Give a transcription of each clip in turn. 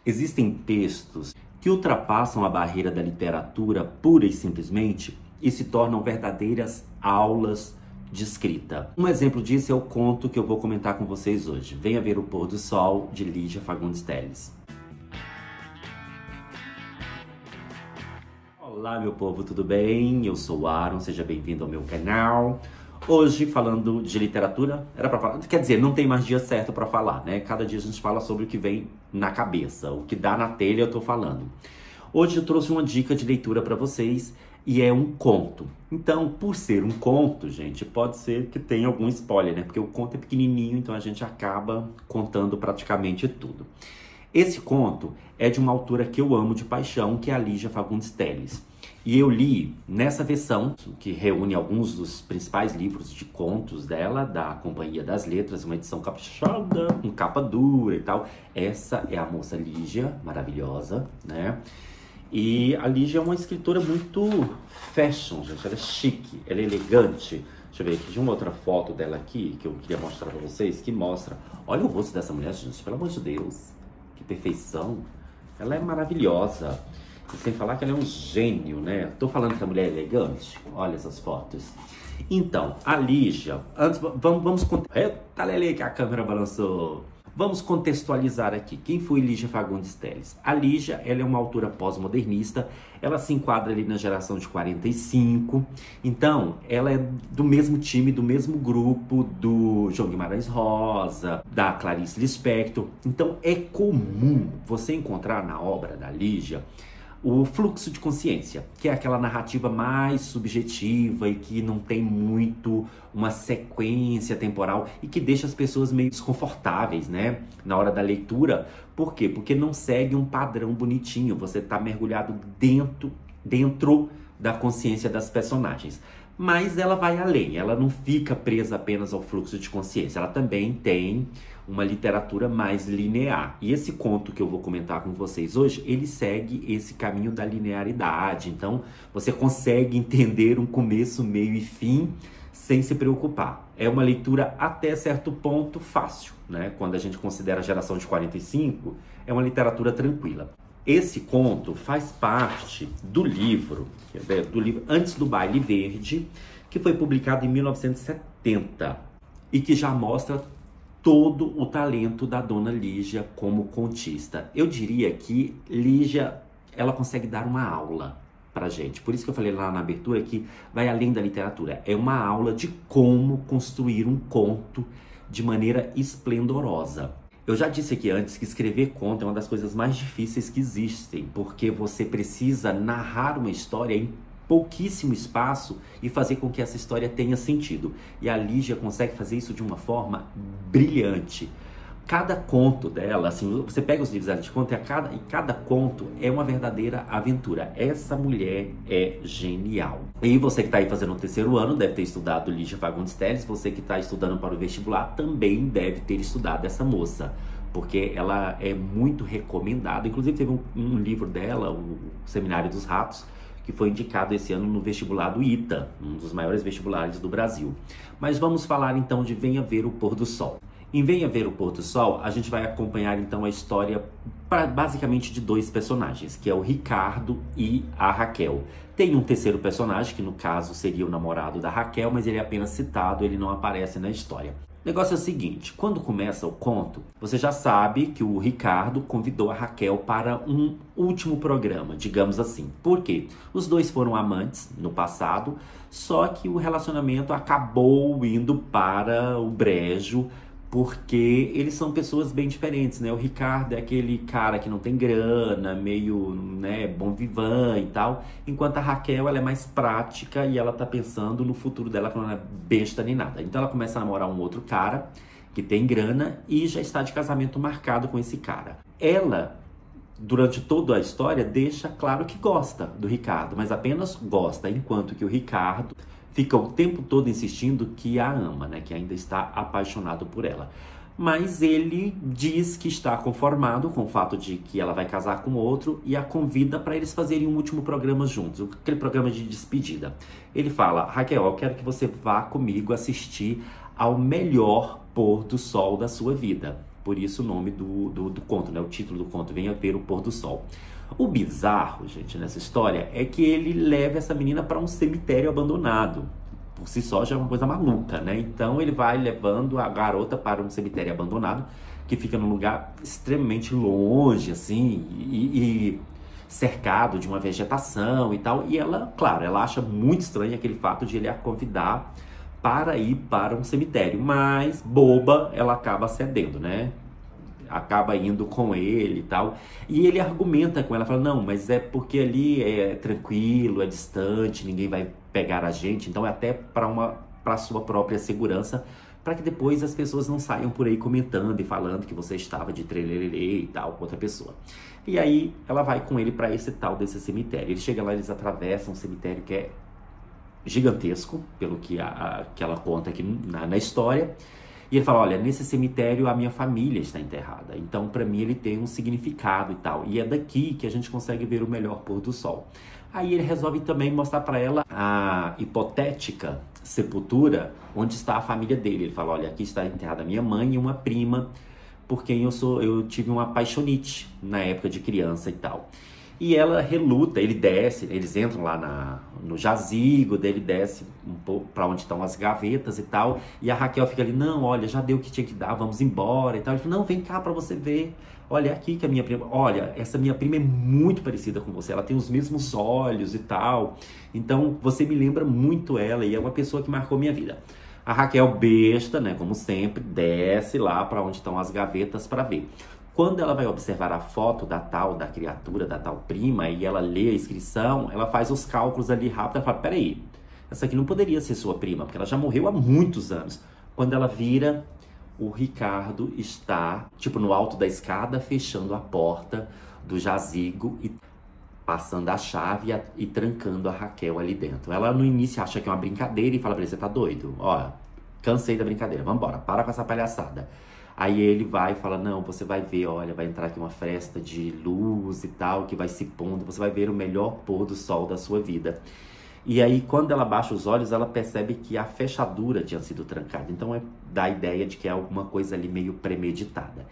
Existem textos que ultrapassam a barreira da literatura pura e simplesmente e se tornam verdadeiras aulas de escrita. Um exemplo disso é o conto que eu vou comentar com vocês hoje. Venha ver o pôr do sol, de Lígia Fagundes Telles. Olá, meu povo, tudo bem? Eu sou o Aaron, seja bem-vindo ao meu canal. Hoje, falando de literatura, era para falar, quer dizer, não tem mais dia certo para falar, né? Cada dia a gente fala sobre o que vem na cabeça, o que dá na telha eu tô falando. Hoje eu trouxe uma dica de leitura para vocês e é um conto. Então, por ser um conto, gente, pode ser que tenha algum spoiler, né? Porque o conto é pequenininho, então a gente acaba contando praticamente tudo. Esse conto é de uma autora que eu amo de paixão, que é a Lígia Fagundes Telles. E eu li nessa versão, que reúne alguns dos principais livros de contos dela, da Companhia das Letras, uma edição caprichada, com capa dura e tal. Essa é a moça Lígia, maravilhosa, né? E a Lígia é uma escritora muito fashion, gente. Ela é chique, ela é elegante. Deixa eu ver aqui, de uma outra foto dela aqui, que eu queria mostrar pra vocês, que mostra... Olha o rosto dessa mulher, gente, pelo amor de Deus. Que perfeição. Ela é maravilhosa. E sem falar que ela é um gênio, né? Tô falando que a mulher é elegante. Olha essas fotos. Então, a Lígia... Antes, vamos... Eita, Lele, que a câmera balançou. Vamos contextualizar aqui. Quem foi Lígia Fagundes Telles? A Lígia, ela é uma autora pós-modernista. Ela se enquadra ali na geração de 45. Então, ela é do mesmo time, do mesmo grupo do João Guimarães Rosa, da Clarice Lispector. Então, é comum você encontrar na obra da Lígia o fluxo de consciência, que é aquela narrativa mais subjetiva e que não tem muito uma sequência temporal e que deixa as pessoas meio desconfortáveis, né? Na hora da leitura. Por quê? Porque não segue um padrão bonitinho. Você tá mergulhado dentro da consciência das personagens. Mas ela vai além, ela não fica presa apenas ao fluxo de consciência. Ela também tem uma literatura mais linear. E esse conto que eu vou comentar com vocês hoje, ele segue esse caminho da linearidade. Então, você consegue entender um começo, meio e fim sem se preocupar. É uma leitura até certo ponto fácil, né? Quando a gente considera a geração de 45, é uma literatura tranquila. Esse conto faz parte do livro Antes do Baile Verde, que foi publicado em 1970 e que já mostra todo o talento da dona Lígia como contista. Eu diria que Lígia, ela consegue dar uma aula pra gente. Por isso que eu falei lá na abertura que vai além da literatura. É uma aula de como construir um conto de maneira esplendorosa. Eu já disse aqui antes que escrever conto é uma das coisas mais difíceis que existem, porque você precisa narrar uma história em pouquíssimo espaço e fazer com que essa história tenha sentido. E a Lígia consegue fazer isso de uma forma brilhante. Cada conto dela, assim, você pega os livros dela de conto e cada conto é uma verdadeira aventura. Essa mulher é genial. E você que está aí fazendo o terceiro ano deve ter estudado Lígia Fagundes Telles. Você que está estudando para o vestibular também deve ter estudado essa moça, porque ela é muito recomendada. Inclusive teve um livro dela, o Seminário dos Ratos, que foi indicado esse ano no vestibular do ITA, um dos maiores vestibulares do Brasil. Mas vamos falar então de Venha Ver o Pôr do Sol. Em Venha Ver o Pôr do Sol, a gente vai acompanhar então a história basicamente de dois personagens, que é o Ricardo e a Raquel. Tem um terceiro personagem, que no caso seria o namorado da Raquel, mas ele é apenas citado, ele não aparece na história. O negócio é o seguinte, quando começa o conto, você já sabe que o Ricardo convidou a Raquel para um último programa, digamos assim. Por quê? Os dois foram amantes no passado, só que o relacionamento acabou indo para o brejo, porque eles são pessoas bem diferentes, né? O Ricardo é aquele cara que não tem grana, meio, né, bom vivant e tal. Enquanto a Raquel, ela é mais prática e ela tá pensando no futuro dela, que não é besta nem nada. Então ela começa a namorar um outro cara que tem grana e já está de casamento marcado com esse cara. Ela, durante toda a história, deixa claro que gosta do Ricardo, mas apenas gosta, enquanto que o Ricardo fica o tempo todo insistindo que a ama, né? Que ainda está apaixonado por ela. Mas ele diz que está conformado com o fato de que ela vai casar com outro e a convida para eles fazerem um último programa juntos, aquele programa de despedida. Ele fala: Raquel, eu quero que você vá comigo assistir ao melhor pôr do sol da sua vida. Por isso o nome do conto, né? O título do conto, Venha Ver o Pôr do Sol. O bizarro, gente, nessa história é que ele leva essa menina para um cemitério abandonado. Por si só já é uma coisa maluca, né? Então ele vai levando a garota para um cemitério abandonado, que fica num lugar extremamente longe, assim, e cercado de uma vegetação e tal. E ela, claro, ela acha muito estranho aquele fato de ele a convidar para ir para um cemitério. Mas, boba, ela acaba cedendo, né? Acaba indo com ele e tal. E ele argumenta com ela, fala, não, mas é porque ali é tranquilo, é distante, ninguém vai pegar a gente. Então é até para sua própria segurança, para que depois as pessoas não saiam por aí comentando e falando que você estava de trelelê e tal com outra pessoa. E aí ela vai com ele para esse tal desse cemitério. Ele chega lá, eles atravessam um cemitério que é gigantesco, pelo que ela conta aqui na história. E ele fala, olha, nesse cemitério a minha família está enterrada. Então, para mim, ele tem um significado e tal. E é daqui que a gente consegue ver o melhor pôr do sol. Aí ele resolve também mostrar para ela a hipotética sepultura onde está a família dele. Ele fala, olha, aqui está enterrada minha mãe e uma prima por quem eu tive uma paixonite na época de criança e tal. E ela reluta, ele desce, eles entram lá no jazigo, dele desce um pouco para onde estão as gavetas e tal. E a Raquel fica ali, não, olha, já deu o que tinha que dar, vamos embora e tal. Ele fala, não, vem cá para você ver. Olha, é aqui que a minha prima... Olha, essa minha prima é muito parecida com você. Ela tem os mesmos olhos e tal. Então, você me lembra muito ela e é uma pessoa que marcou minha vida. A Raquel, besta, né, como sempre, desce lá para onde estão as gavetas para ver. Quando ela vai observar a foto da criatura, da tal prima, e ela lê a inscrição, ela faz os cálculos ali rápido e fala, peraí, essa aqui não poderia ser sua prima, porque ela já morreu há muitos anos. Quando ela vira, o Ricardo está, tipo, no alto da escada, fechando a porta do jazigo e passando a chave e trancando a Raquel ali dentro. Ela, no início, acha que é uma brincadeira e fala pra ele, você tá doido? Ó, cansei da brincadeira, vambora, para com essa palhaçada. Aí ele vai e fala, não, você vai ver, olha, vai entrar aqui uma fresta de luz e tal, que vai se pondo, você vai ver o melhor pôr do sol da sua vida. E aí, quando ela baixa os olhos, ela percebe que a fechadura tinha sido trancada. Então, dá a ideia de que é alguma coisa ali meio premeditada.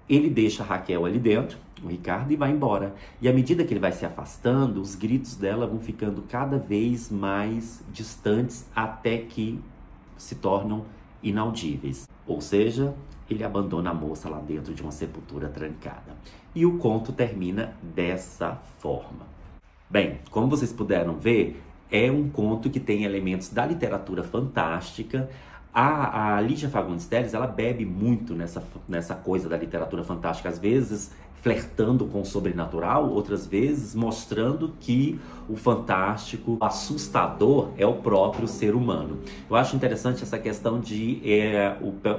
Ele deixa a Raquel ali dentro, o Ricardo, e vai embora. E à medida que ele vai se afastando, os gritos dela vão ficando cada vez mais distantes, até que se tornam inaudíveis. Ou seja, ele abandona a moça lá dentro de uma sepultura trancada. E o conto termina dessa forma. Bem, como vocês puderam ver, é um conto que tem elementos da literatura fantástica. A Lígia Fagundes Telles, ela bebe muito nessa coisa da literatura fantástica, às vezes flertando com o sobrenatural, outras vezes mostrando que o fantástico, o assustador, é o próprio ser humano. Eu acho interessante essa questão de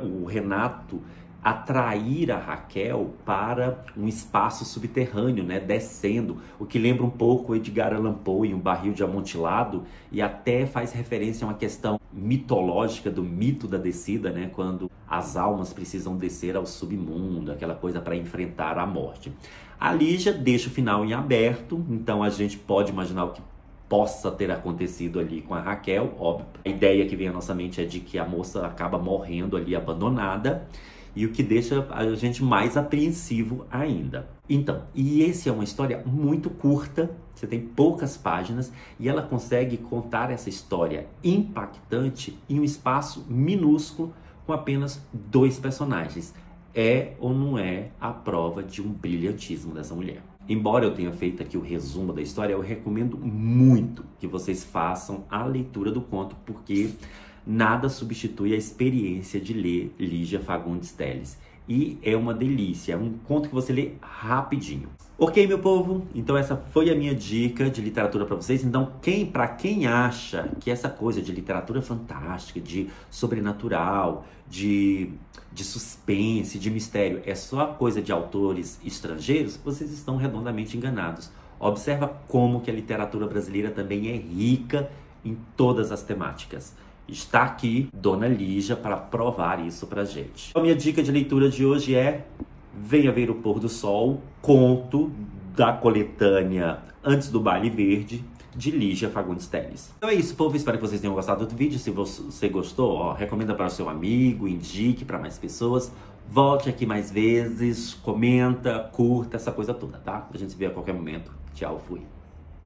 o Renato atrair a Raquel para um espaço subterrâneo, né, descendo, o que lembra um pouco Edgar Allan Poe, Um Barril de Amontilado, e até faz referência a uma questão mitológica do mito da descida, né, quando as almas precisam descer ao submundo, aquela coisa para enfrentar a morte. A Lígia deixa o final em aberto, então a gente pode imaginar o que possa ter acontecido ali com a Raquel, óbvio. A ideia que vem à nossa mente é de que a moça acaba morrendo ali abandonada, e o que deixa a gente mais apreensivo ainda. Então, e essa é uma história muito curta, você tem poucas páginas, e ela consegue contar essa história impactante em um espaço minúsculo com apenas 2 personagens. É ou não é a prova de um brilhantismo dessa mulher? Embora eu tenha feito aqui o resumo da história, eu recomendo muito que vocês façam a leitura do conto, porque nada substitui a experiência de ler Lígia Fagundes Telles. E é uma delícia, é um conto que você lê rapidinho. Ok, meu povo? Então essa foi a minha dica de literatura para vocês. Então, para quem acha que essa coisa de literatura fantástica, de sobrenatural, de suspense, de mistério, é só coisa de autores estrangeiros, vocês estão redondamente enganados. Observa como que a literatura brasileira também é rica em todas as temáticas. Está aqui Dona Lígia para provar isso pra gente. A minha dica de leitura de hoje é Venha Ver o Pôr do Sol, conto da coletânea Antes do Baile Verde, de Lígia Fagundes Telles. Então é isso, povo. Espero que vocês tenham gostado do vídeo. Se você gostou, recomenda para o seu amigo, indique para mais pessoas. Volte aqui mais vezes, comenta, curta, essa coisa toda, tá? A gente se vê a qualquer momento. Tchau, fui.